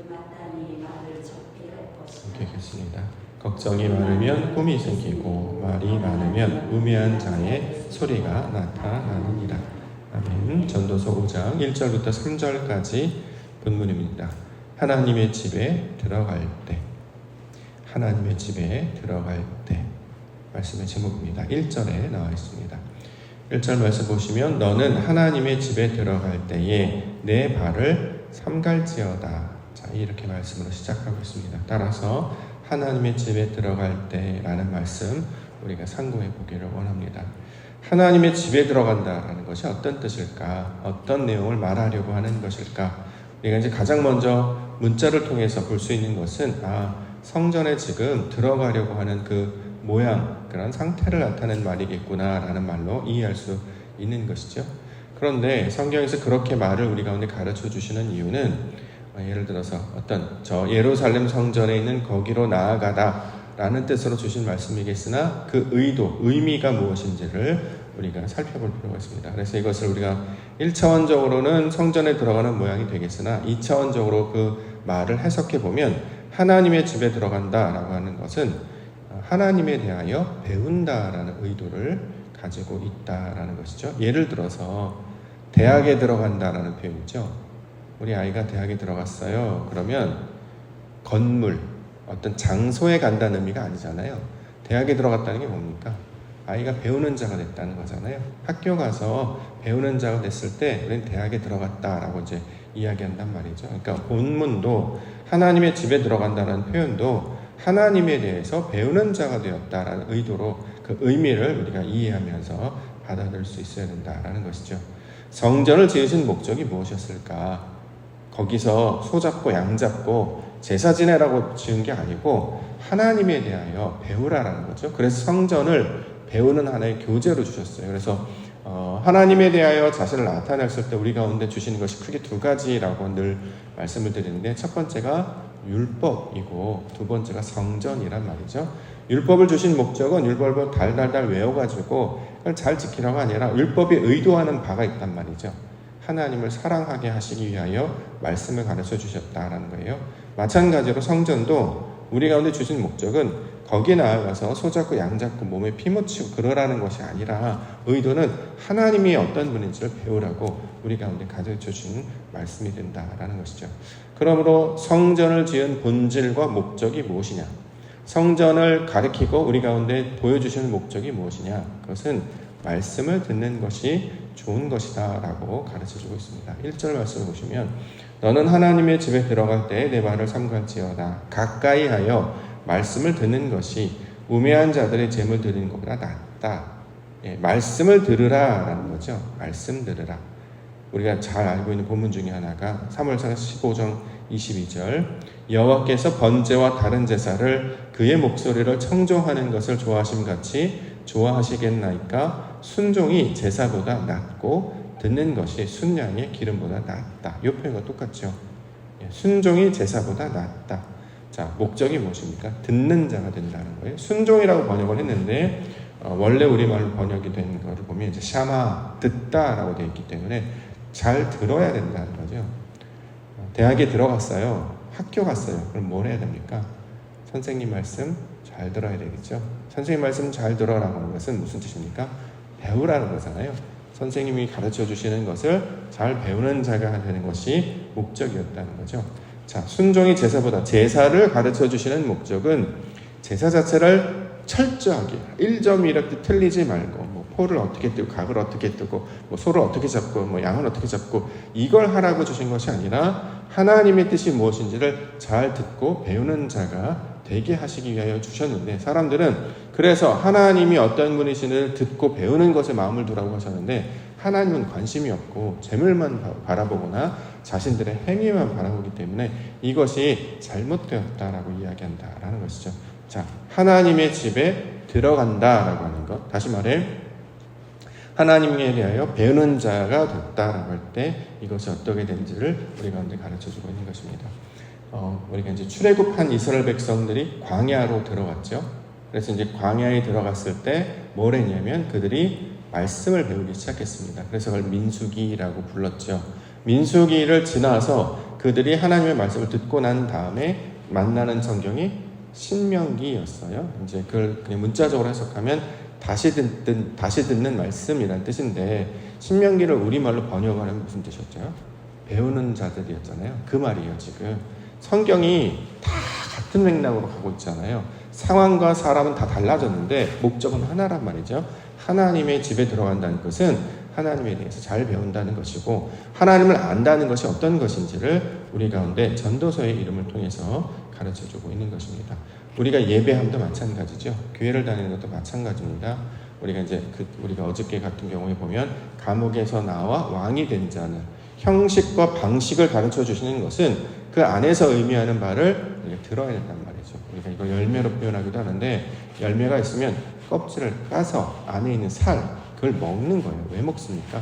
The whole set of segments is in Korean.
마땅히 말을 적게 할 것이다. 되겠습니다. 걱정이 많으면 꿈이 생기고 말이 많으면 우매한 자의 소리가 나타나느니라. 아멘. 전도서 5장 1절부터 3절까지 본문입니다. 하나님의 집에 들어갈 때, 하나님의 집에 들어갈 때 말씀의 제목입니다. 1절에 나와 있습니다. 1절 말씀 보시면 너는 하나님의 집에 들어갈 때에 내 발을 삼갈지어다. 자, 이렇게 말씀으로 시작하고 있습니다. 따라서 하나님의 집에 들어갈 때라는 말씀 우리가 상고해 보기를 원합니다. 하나님의 집에 들어간다라는 것이 어떤 뜻일까? 어떤 내용을 말하려고 하는 것일까? 우리가 이제 가장 먼저 문자를 통해서 볼 수 있는 것은 성전에 지금 들어가려고 하는 그 모양, 그런 상태를 나타내는 말이겠구나라는 말로 이해할 수 있는 것이죠. 그런데 성경에서 그렇게 말을 우리 가운데 가르쳐 주시는 이유는 예를 들어서 어떤 저 예루살렘 성전에 있는 거기로 나아가다 라는 뜻으로 주신 말씀이겠으나 그 의미가 무엇인지를 우리가 살펴볼 필요가 있습니다. 그래서 이것을 우리가 1차원적으로는 성전에 들어가는 모양이 되겠으나 2차원적으로 그 말을 해석해 보면 하나님의 집에 들어간다라고 하는 것은 하나님에 대하여 배운다라는 의도를 가지고 있다라는 것이죠. 예를 들어서 대학에 들어간다라는 표현이죠. 우리 아이가 대학에 들어갔어요. 그러면 건물, 어떤 장소에 간다는 의미가 아니잖아요. 대학에 들어갔다는 게 뭡니까? 아이가 배우는 자가 됐다는 거잖아요. 학교 가서 배우는 자가 됐을 때 우리는 대학에 들어갔다라고 이제 이야기한단 말이죠. 그러니까 본문도 하나님의 집에 들어간다는 표현도 하나님에 대해서 배우는 자가 되었다라는 의도로 그 의미를 우리가 이해하면서 받아들일 수 있어야 된다라는 것이죠. 성전을 지으신 목적이 무엇이었을까? 거기서 소잡고 양잡고 제사 지내라고 지은 게 아니고 하나님에 대하여 배우라라는 거죠. 그래서 성전을 배우는 하나의 교재로 주셨어요. 그래서 하나님에 대하여 자신을 나타냈을 때 우리 가운데 주시는 것이 크게 두 가지라고 늘 말씀을 드리는데 첫 번째가 율법이고 두 번째가 성전이란 말이죠. 율법을 주신 목적은 율법을 달달달 외워가지고 그걸 잘 지키라고 아니라 율법이 의도하는 바가 있단 말이죠. 하나님을 사랑하게 하시기 위하여 말씀을 가르쳐 주셨다라는 거예요. 마찬가지로 성전도 우리 가운데 주신 목적은 거기에 나아가서 소잡고 양잡고 몸에 피 묻히고 그러라는 것이 아니라 의도는 하나님이 어떤 분인지를 배우라고 우리 가운데 가르쳐 주신 말씀이 된다라는 것이죠. 그러므로 성전을 지은 본질과 목적이 무엇이냐? 성전을 가리키고 우리 가운데 보여주시는 목적이 무엇이냐? 그것은 말씀을 듣는 것이 좋은 것이다 라고 가르쳐주고 있습니다. 1절 말씀을 보시면 너는 하나님의 집에 들어갈 때에 내 발을 삼갈지어다. 가까이 하여 말씀을 듣는 것이 우매한 자들의 재물 드리는 것보다 낫다. 말씀을 들으라 라는 거죠. 말씀 들으라. 우리가 잘 알고 있는 본문 중에 하나가 사무엘상 15장 22절 여호와께서 번제와 다른 제사를 그의 목소리를 청종하는 것을 좋아하심같이 좋아하시겠나이까 순종이 제사보다 낫고 듣는 것이 순양의 기름보다 낫다. 이 표현과 똑같죠. 순종이 제사보다 낫다. 자, 목적이 무엇입니까? 듣는 자가 된다는 거예요. 순종이라고 번역을 했는데 원래 우리말로 번역이 된 거를 보면 이제 샤마, 듣다라고 되어 있기 때문에 잘 들어야 된다는 거죠. 대학에 들어갔어요. 학교 갔어요. 그럼 뭘 해야 됩니까? 선생님 말씀 잘 들어야 되겠죠. 선생님 말씀 잘 들어라고 하는 것은 무슨 뜻입니까? 배우라는 거잖아요. 선생님이 가르쳐 주시는 것을 잘 배우는 자가 되는 것이 목적이었다는 거죠. 자, 순종이 제사보다 제사를 가르쳐 주시는 목적은 제사 자체를 철저하게 1점 이렇게 틀리지 말고 포를 어떻게 뜨고 각을 어떻게 뜨고 소를 어떻게 잡고 양을 어떻게 잡고 이걸 하라고 주신 것이 아니라 하나님의 뜻이 무엇인지를 잘 듣고 배우는 자가 되게 하시기 위하여 주셨는데 사람들은 그래서 하나님이 어떤 분이신지를 듣고 배우는 것에 마음을 두라고 하셨는데 하나님은 관심이 없고 재물만 바라보거나 자신들의 행위만 바라보기 때문에 이것이 잘못되었다라고 이야기한다라는 것이죠. 자, 하나님의 집에 들어간다라고 하는 것, 다시 말해 하나님에 대하여 배우는 자가 됐다라고 할 때 이것이 어떻게 된지를 우리 가운데 가르쳐주고 있는 것입니다. 우리가 이제 출애굽한 이스라엘 백성들이 광야로 들어갔죠. 그래서 이제 광야에 들어갔을 때 뭘 했냐면 그들이 말씀을 배우기 시작했습니다. 그래서 그걸 민수기라고 불렀죠. 민수기를 지나서 그들이 하나님의 말씀을 듣고 난 다음에 만나는 성경이 신명기였어요. 이제 그걸 그냥 문자적으로 해석하면 다시 듣는 말씀이란 뜻인데, 신명기를 우리말로 번역하면 무슨 뜻이었죠? 배우는 자들이었잖아요. 그 말이에요. 지금 성경이 다 같은 맥락으로 가고 있잖아요. 상황과 사람은 다 달라졌는데 목적은 하나란 말이죠. 하나님의 집에 들어간다는 것은 하나님에 대해서 잘 배운다는 것이고, 하나님을 안다는 것이 어떤 것인지를 우리 가운데 전도서의 이름을 통해서 가르쳐주고 있는 것입니다. 우리가 예배함도 마찬가지죠. 교회를 다니는 것도 마찬가지입니다. 우리가 우리가 어저께 같은 경우에 보면 감옥에서 나와 왕이 된 자는 형식과 방식을 가르쳐 주시는 것은 그 안에서 의미하는 바를 우리가 들어야 된단 말이죠. 우리가 이걸 열매로 표현하기도 하는데, 열매가 있으면 껍질을 까서 안에 있는 살, 그걸 먹는 거예요. 왜 먹습니까?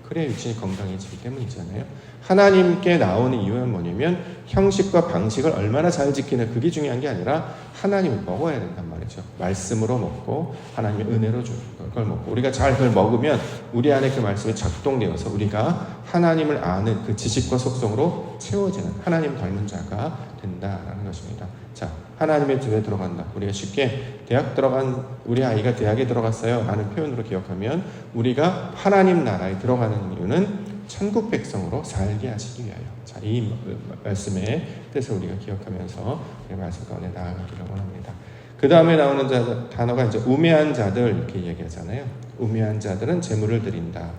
그래야 육신이 건강해지기 때문이잖아요. 하나님께 나오는 이유는 뭐냐면 형식과 방식을 얼마나 잘 지키는 그게 중요한 게 아니라 하나님을 먹어야 된단 말이죠. 말씀으로 먹고 하나님의 은혜로 주는 걸 먹고, 우리가 잘 그걸 먹으면 우리 안에 그 말씀이 작동되어서 우리가 하나님을 아는 그 지식과 속성으로 채워지는 하나님 닮은 자가 된다라는 것입니다. 자, 하나님의 집에 들어간다. 우리가 쉽게 우리 아이가 대학에 들어갔어요 라는 표현으로 기억하면, 우리가 하나님 나라에 들어가는 이유는 천국 백성으로 살게 하시기 위하여. 자, 이 말씀의 뜻을 우리가 기억하면서 이 말씀 가운데 나아가기를 원합니다. 그 다음에 나오는 단어가 이제 우매한 자들 이렇게 얘기하잖아요. 우매한 자들은 재물을 드린다.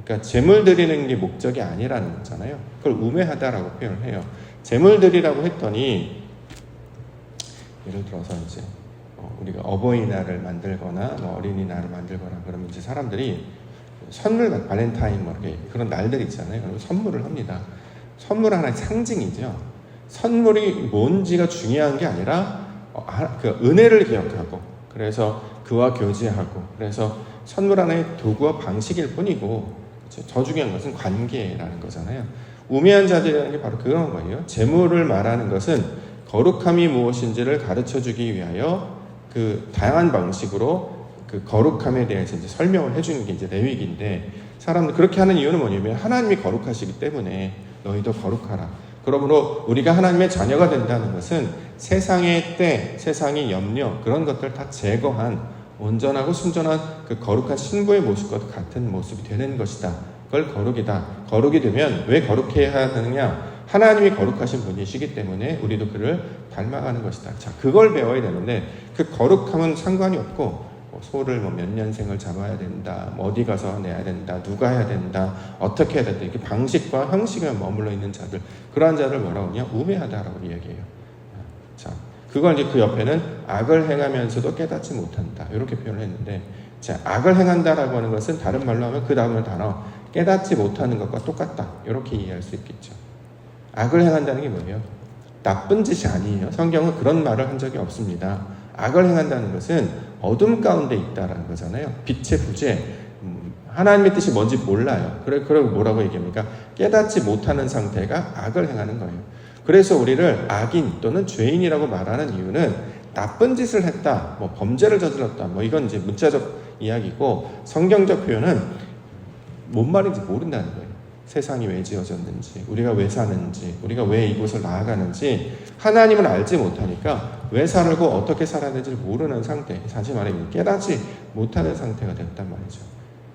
그러니까 재물 드리는 게 목적이 아니라는 거잖아요. 그걸 우매하다라고 표현을 해요. 재물 드리라고 했더니, 예를 들어서 이제 우리가 어버이날을 만들거나 어린이날을 만들거나 그러면 이제 사람들이 선물, 발렌타인 이렇게 그런 날들이 있잖아요. 그럼 선물을 합니다. 선물 하나의 상징이죠. 선물이 뭔지가 중요한 게 아니라 그 은혜를 기억하고, 그래서 그와 교제하고, 그래서 선물 하나의 도구와 방식일 뿐이고, 더 중요한 것은 관계라는 거잖아요. 우매한 자들이라는 게 바로 그런 거예요. 재물을 말하는 것은 거룩함이 무엇인지를 가르쳐주기 위하여 그 다양한 방식으로 그 거룩함에 대해서 이제 설명을 해주는 게 이제 레위기인데, 사람들 그렇게 하는 이유는 뭐냐면 하나님이 거룩하시기 때문에 너희도 거룩하라. 그러므로 우리가 하나님의 자녀가 된다는 것은 세상의 때, 세상의 염려, 그런 것들 다 제거한 온전하고 순전한 그 거룩한 신부의 모습과 같은 모습이 되는 것이다. 그걸 거룩이다. 거룩이 되면 왜 거룩해야 하느냐? 하나님이 거룩하신 분이시기 때문에 우리도 그를 닮아가는 것이다. 자, 그걸 배워야 되는데, 그 거룩함은 상관이 없고, 소를 몇 년생을 잡아야 된다, 어디 가서 내야 된다, 누가 해야 된다, 어떻게 해야 된다, 이렇게 방식과 형식에 머물러 있는 자들, 그러한 자를 뭐라고 하냐? 우매하다라고 이야기해요. 자, 그걸 이제 그 옆에는 악을 행하면서도 깨닫지 못한다, 이렇게 표현을 했는데, 자, 악을 행한다라고 하는 것은 다른 말로 하면 그 다음의 단어 깨닫지 못하는 것과 똑같다, 이렇게 이해할 수 있겠죠. 악을 행한다는 게 뭐예요? 나쁜 짓이 아니에요. 성경은 그런 말을 한 적이 없습니다. 악을 행한다는 것은 어둠 가운데 있다라는 거잖아요. 빛의 부재, 하나님의 뜻이 뭔지 몰라요. 그리고 뭐라고 얘기합니까? 깨닫지 못하는 상태가 악을 행하는 거예요. 그래서 우리를 악인 또는 죄인이라고 말하는 이유는 나쁜 짓을 했다, 범죄를 저질렀다, 이건 이제 문자적 이야기고, 성경적 표현은 뭔 말인지 모른다는 거예요. 세상이 왜 지어졌는지, 우리가 왜 사는지, 우리가 왜 이곳을 나아가는지 하나님을 알지 못하니까 왜 살고 어떻게 살아야 되는지 모르는 상태, 다시 말하면 깨닫지 못하는 상태가 됐단 말이죠.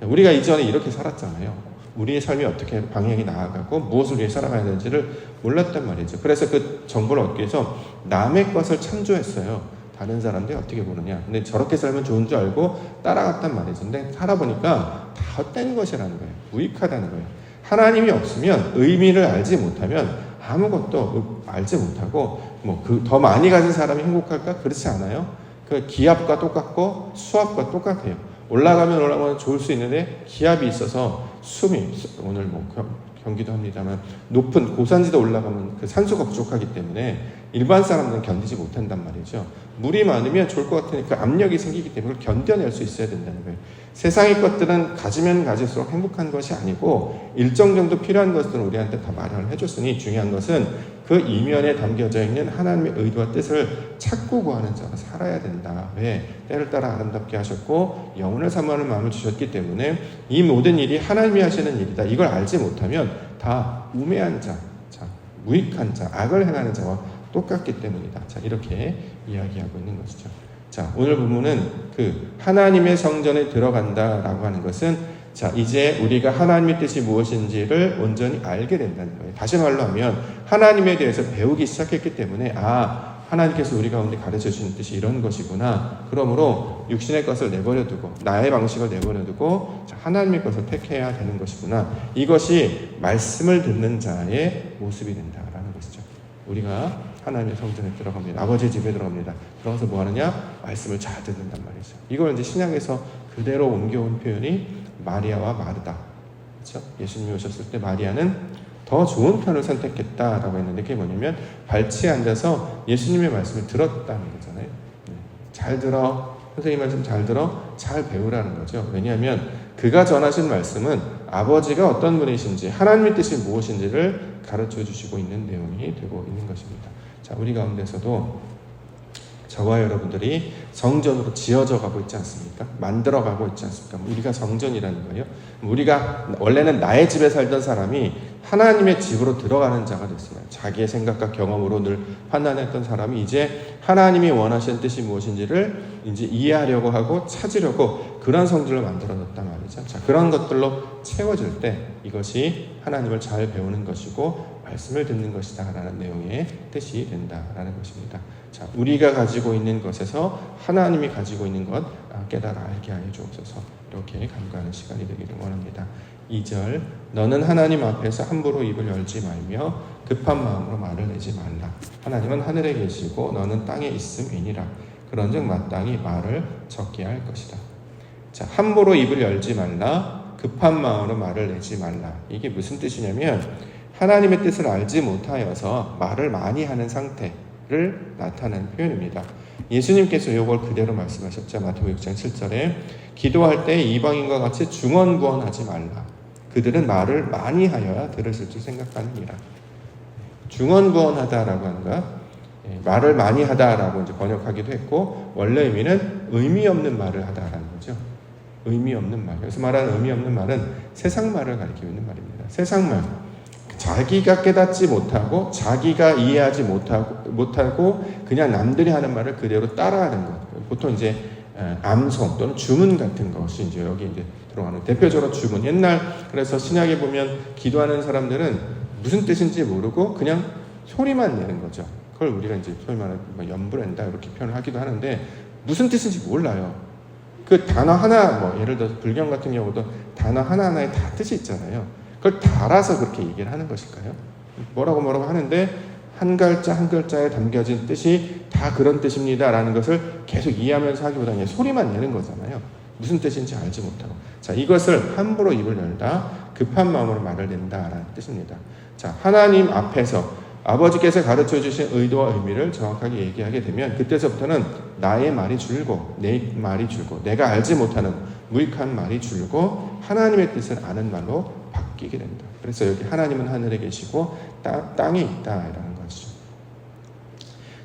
우리가 이전에 이렇게 살았잖아요. 우리의 삶이 어떻게 방향이 나아가고 무엇을 위해 살아가야 되는지를 몰랐단 말이죠. 그래서 그 정보를 얻기 위해서 남의 것을 참조했어요. 다른 사람들이 어떻게 보느냐. 근데 저렇게 살면 좋은 줄 알고 따라갔단 말이죠. 근데 살아보니까 다 헛된 것이라는 거예요. 무익하다는 거예요. 하나님이 없으면, 의미를 알지 못하면 아무것도 알지 못하고, 더 많이 가진 사람이 행복할까? 그렇지 않아요. 그 기압과 똑같고 수압과 똑같아요. 올라가면 좋을 수 있는데 기압이 있어서 숨이, 오늘 경기도 합니다만 높은 고산지대 올라가면 그 산소가 부족하기 때문에 일반 사람들은 견디지 못한단 말이죠. 물이 많으면 좋을 것 같으니까 압력이 생기기 때문에 그걸 견뎌낼 수 있어야 된다는 거예요. 세상의 것들은 가지면 가질수록 행복한 것이 아니고, 일정 정도 필요한 것들은 우리한테 다 마련을 해줬으니, 중요한 것은 그 이면에 담겨져 있는 하나님의 의도와 뜻을 찾고 구하는 자가 살아야 된다. 왜? 때를 따라 아름답게 하셨고 영혼을 사모하는 마음을 주셨기 때문에 이 모든 일이 하나님이 하시는 일이다. 이걸 알지 못하면 다 우매한 자. 자, 무익한 자, 악을 행하는 자와 똑같기 때문이다. 자, 이렇게 이야기하고 있는 것이죠. 자, 오늘 본문은 그 하나님의 성전에 들어간다라고 하는 것은 자, 이제 우리가 하나님의 뜻이 무엇인지를 온전히 알게 된다는 거예요. 다시 말로 하면 하나님에 대해서 배우기 시작했기 때문에 하나님께서 우리 가운데 가르쳐 주시는 뜻이 이런 것이구나. 그러므로 육신의 것을 내버려두고 나의 방식을 내버려두고 하나님의 것을 택해야 되는 것이구나. 이것이 말씀을 듣는 자의 모습이 된다라는 것이죠. 우리가 하나님의 성전에 들어갑니다. 아버지 집에 들어갑니다. 들어가서 뭐 하느냐? 말씀을 잘 듣는단 말이죠. 이걸 이제 신약에서 그대로 옮겨온 표현이 마리아와 마르다. 그렇죠? 예수님이 오셨을 때 마리아는 더 좋은 편을 선택했다라고 했는데 그게 뭐냐면 발치에 앉아서 예수님의 말씀을 들었다는 거잖아요. 잘 들어. 선생님 말씀 잘 들어. 잘 배우라는 거죠. 왜냐하면 그가 전하신 말씀은 아버지가 어떤 분이신지 하나님의 뜻이 무엇인지를 가르쳐 주시고 있는 내용이 되고 있는 것입니다. 자, 우리 가운데서도 저와 여러분들이 성전으로 지어져 가고 있지 않습니까? 만들어 가고 있지 않습니까? 우리가 성전이라는 거예요. 우리가 원래는 나의 집에 살던 사람이 하나님의 집으로 들어가는 자가 됐어요. 자기의 생각과 경험으로 늘 판단했던 사람이 이제 하나님이 원하시는 뜻이 무엇인지를 이제 이해하려고 하고 찾으려고 그런 성전을 만들어놨단 말이죠. 자, 그런 것들로 채워질 때 이것이 하나님을 잘 배우는 것이고 말씀을 듣는 것이다 라는 내용의 뜻이 된다라는 것입니다. 자, 우리가 가지고 있는 것에서 하나님이 가지고 있는 것 깨달아 알게 하여 주옵소서. 이렇게 간구하는 시간이 되기를 원합니다. 2절 너는 하나님 앞에서 함부로 입을 열지 말며 급한 마음으로 말을 내지 말라. 하나님은 하늘에 계시고 너는 땅에 있음이니라. 그런즉 마땅히 말을 적게 할 것이다. 자, 함부로 입을 열지 말라. 급한 마음으로 말을 내지 말라. 이게 무슨 뜻이냐면 하나님의 뜻을 알지 못하여서 말을 많이 하는 상태를 나타내는 표현입니다. 예수님께서 이걸 그대로 말씀하셨죠. 마태복음 6장 7절에 기도할 때 이방인과 같이 중언부언하지 말라. 그들은 말을 많이 하여야 들으실 줄 생각하느니라. 중언부언하다라고 하는가? 말을 많이 하다라고 이제 번역하기도 했고 원래 의미는 의미 없는 말을 하다라는 거죠. 의미 없는 말. 여기서 말하는 의미 없는 말은 세상 말을 가리키고 있는 말입니다. 세상 말. 자기가 깨닫지 못하고 자기가 이해하지 못하고 그냥 남들이 하는 말을 그대로 따라하는 것. 보통 이제 암송 또는 주문 같은 것이 이제 여기 이제 들어가는 대표적으로 주문. 옛날 그래서 신약에 보면 기도하는 사람들은 무슨 뜻인지 모르고 그냥 소리만 내는 거죠. 그걸 우리가 이제 소위 말하는 연불낸다 이렇게 표현을 하기도 하는데 무슨 뜻인지 몰라요. 그 단어 하나 뭐 예를 들어서 불경 같은 경우도 단어 하나하나에 다 뜻이 있잖아요. 그걸 달아서 그렇게 얘기를 하는 것일까요? 뭐라고 하는데 한 글자 한 글자에 담겨진 뜻이 다 그런 뜻입니다라는 것을 계속 이해하면서 하기보다는 소리만 내는 거잖아요. 무슨 뜻인지 알지 못하고. 자, 이것을 함부로 입을 열다, 급한 마음으로 말을 낸다라는 뜻입니다. 자, 하나님 앞에서 아버지께서 가르쳐 주신 의도와 의미를 정확하게 얘기하게 되면 그때서부터는 나의 말이 줄고 내 말이 줄고 내가 알지 못하는 무익한 말이 줄고 하나님의 뜻을 아는 말로 바뀌게 된다. 그래서 여기 하나님은 하늘에 계시고 땅에 있다라는 것이죠.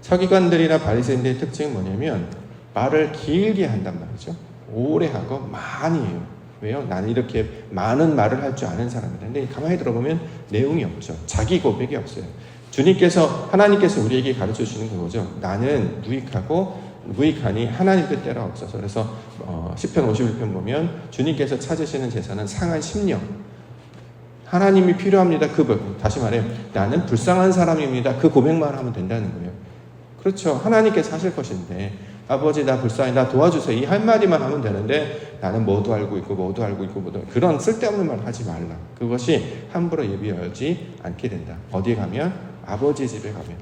서기관들이나 바리새인들의 특징은 뭐냐면 말을 길게 한단 말이죠. 오래 하고 많이 해요. 왜요? 나는 이렇게 많은 말을 할 줄 아는 사람이다. 근데 가만히 들어보면 내용이 없죠. 자기 고백이 없어요. 하나님께서 우리에게 가르쳐 주시는 그거죠. 나는 무익하니 하나님 뜻대로 없어서. 그래서 시편 51편 보면 주님께서 찾으시는 제사는 상한 심령. 하나님이 필요합니다. 다시 말해 나는 불쌍한 사람입니다. 그 고백만 하면 된다는 거예요. 그렇죠. 하나님께서 하실 것인데 아버지 나 불쌍해 나 도와주세요. 이 한마디만 하면 되는데 나는 뭐도 알고 있고 그런 쓸데없는 말 하지 말라. 그것이 함부로 입이 열지 않게 된다. 어디 가면? 아버지 집에 가면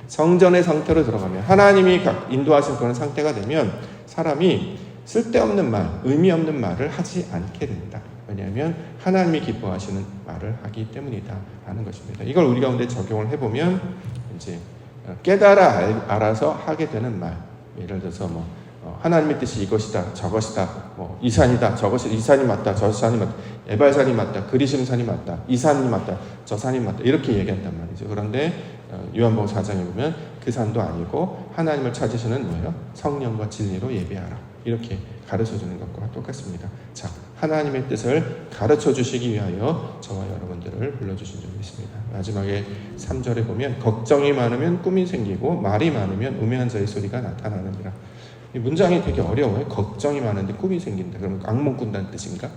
성전의 상태로 들어가면 하나님이 인도하신 그런 상태가 되면 사람이 쓸데없는 말, 의미 없는 말을 하지 않게 된다. 왜냐하면 하나님이 기뻐하시는 말을 하기 때문이다 하는 것입니다. 이걸 우리 가운데 적용을 해보면 이제 깨달아 알아서 하게 되는 말. 예를 들어서 하나님의 뜻이 이것이다, 저것이다, 이 산이다, 이 산이 맞다, 저 산이 맞다, 에발산이 맞다, 그리심 산이 맞다, 이 산이 맞다, 저 산이 맞다 이렇게 얘기한단 말이죠. 그런데 요한복음 4장에 보면 그 산도 아니고 하나님을 찾으시는 뭐예요? 성령과 진리로 예배하라 이렇게 가르쳐주는 것과 똑같습니다. 자, 하나님의 뜻을 가르쳐 주시기 위하여 저와 여러분들을 불러주신 적이 있습니다. 마지막에 3절에 보면 걱정이 많으면 꿈이 생기고 말이 많으면 우매한 자의 소리가 나타나느니라. 이 문장이 되게 어려워요. 걱정이 많은데 꿈이 생긴다. 그러면 악몽 꾼다는 뜻인가?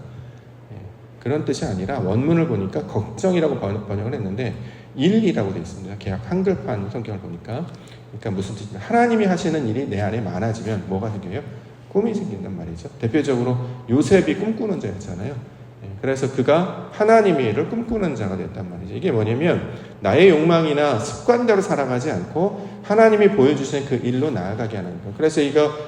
그런 뜻이 아니라 원문을 보니까 걱정이라고 번역을 했는데 일이라고 되어 있습니다. 개역 한글판 성경을 보니까. 그러니까 무슨 뜻이냐. 하나님이 하시는 일이 내 안에 많아지면 뭐가 생겨요? 꿈이 생긴단 말이죠. 대표적으로 요셉이 꿈꾸는 자였잖아요. 그래서 그가 하나님의 일을 꿈꾸는 자가 됐단 말이죠. 이게 뭐냐면 나의 욕망이나 습관대로 살아가지 않고 하나님이 보여주시는 그 일로 나아가게 하는 거예요. 그래서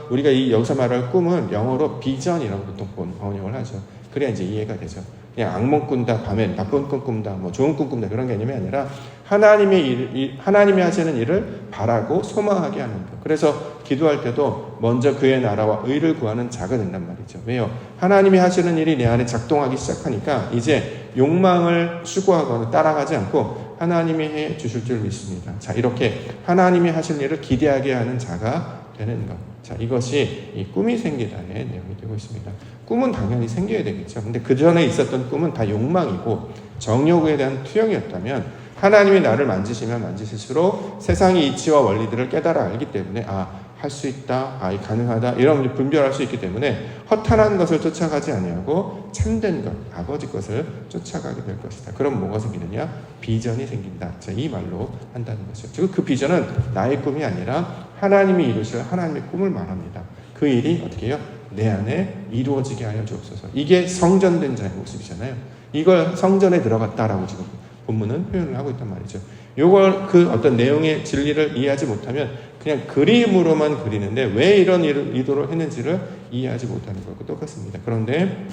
우리가 여기서 말할 꿈은 영어로 비전이라고 보통 번역을 하죠. 그래야 이제 이해가 되죠. 그냥 악몽 꾼다, 밤에 나쁜 꿈 꾼다, 뭐 좋은 꿈 꾼다 그런 개념이 아니라 하나님이 하시는 일을 바라고 소망하게 하는 것. 그래서 기도할 때도 먼저 그의 나라와 의를 구하는 자가 된단 말이죠. 왜요? 하나님이 하시는 일이 내 안에 작동하기 시작하니까 이제 욕망을 추구하거나 따라가지 않고 하나님이 해 주실 줄 믿습니다. 자, 이렇게 하나님이 하실 일을 기대하게 하는 자가 되는 것. 자, 이것이 이 꿈이 생기다의 내용이 되고 있습니다. 꿈은 당연히 생겨야 되겠죠. 근데 그 전에 있었던 꿈은 다 욕망이고 정욕에 대한 투영이었다면 하나님이 나를 만지시면 만지실수록 세상의 이치와 원리들을 깨달아 알기 때문에 할 수 있다, 가능하다 이런 분별할 수 있기 때문에 허탄한 것을 쫓아가지 아니하고 참된 것, 아버지 것을 쫓아가게 될 것이다. 그럼 뭐가 생기느냐? 비전이 생긴다. 자, 이 말로 한다는 것이죠. 즉 그 비전은 나의 꿈이 아니라 하나님이 이루실 하나님의 꿈을 말합니다. 그 일이 어떻게 해요? 내 안에 이루어지게 하여 주옵소서. 이게 성전된 자의 모습이잖아요. 이걸 성전에 들어갔다라고 지금 본문은 표현을 하고 있단 말이죠. 요걸 그 어떤 내용의 진리를 이해하지 못하면 그냥 그림으로만 그리는데 왜 이런 의도로 했는지를 이해하지 못하는 것과 똑같습니다. 그런데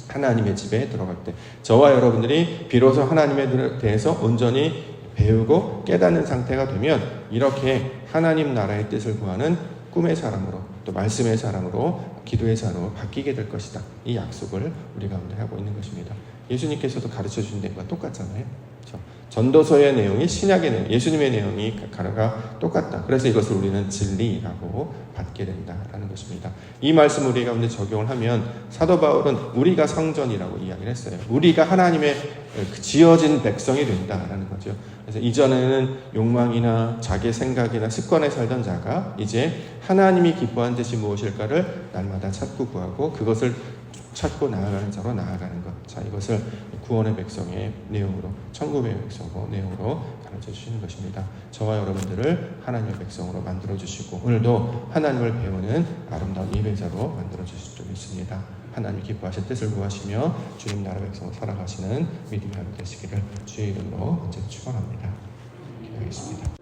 하나님의 집에 들어갈 때 저와 여러분들이 비로소 하나님에 대해서 온전히 배우고 깨닫는 상태가 되면 이렇게 하나님 나라의 뜻을 구하는 꿈의 사람으로 또 말씀의 사람으로 기도의 사람으로 바뀌게 될 것이다. 이 약속을 우리 가운데 하고 있는 것입니다. 예수님께서도 가르쳐 주신 내용과 똑같잖아요. 그렇죠? 전도서의 내용이 신약의 내용, 예수님의 내용이 가르가 똑같다. 그래서 이것을 우리는 진리라고 받게 된다라는 것입니다. 이 말씀을 우리 가운데 적용을 하면 사도 바울은 우리가 성전이라고 이야기를 했어요. 우리가 하나님의 지어진 백성이 된다라는 거죠. 그래서 이전에는 욕망이나 자기 생각이나 습관에 살던 자가 이제 하나님이 기뻐하는 뜻이 무엇일까를 날마다 찾고 구하고 그것을 찾고 나아가는 자로 나아가는 것. 자, 이것을 구원의 백성의 내용으로, 천국의 백성의 내용으로 가르쳐 주시는 것입니다. 저와 여러분들을 하나님의 백성으로 만들어 주시고 오늘도 하나님을 배우는 아름다운 예배자로 만들어 주실 줄 믿습니다. 하나님이 기뻐하실 뜻을 구하시며 주님 나라 백성으로 살아가시는 믿음의 하루 되시기를 주의 이름으로 언제 축원합니다. 기도하겠습니다.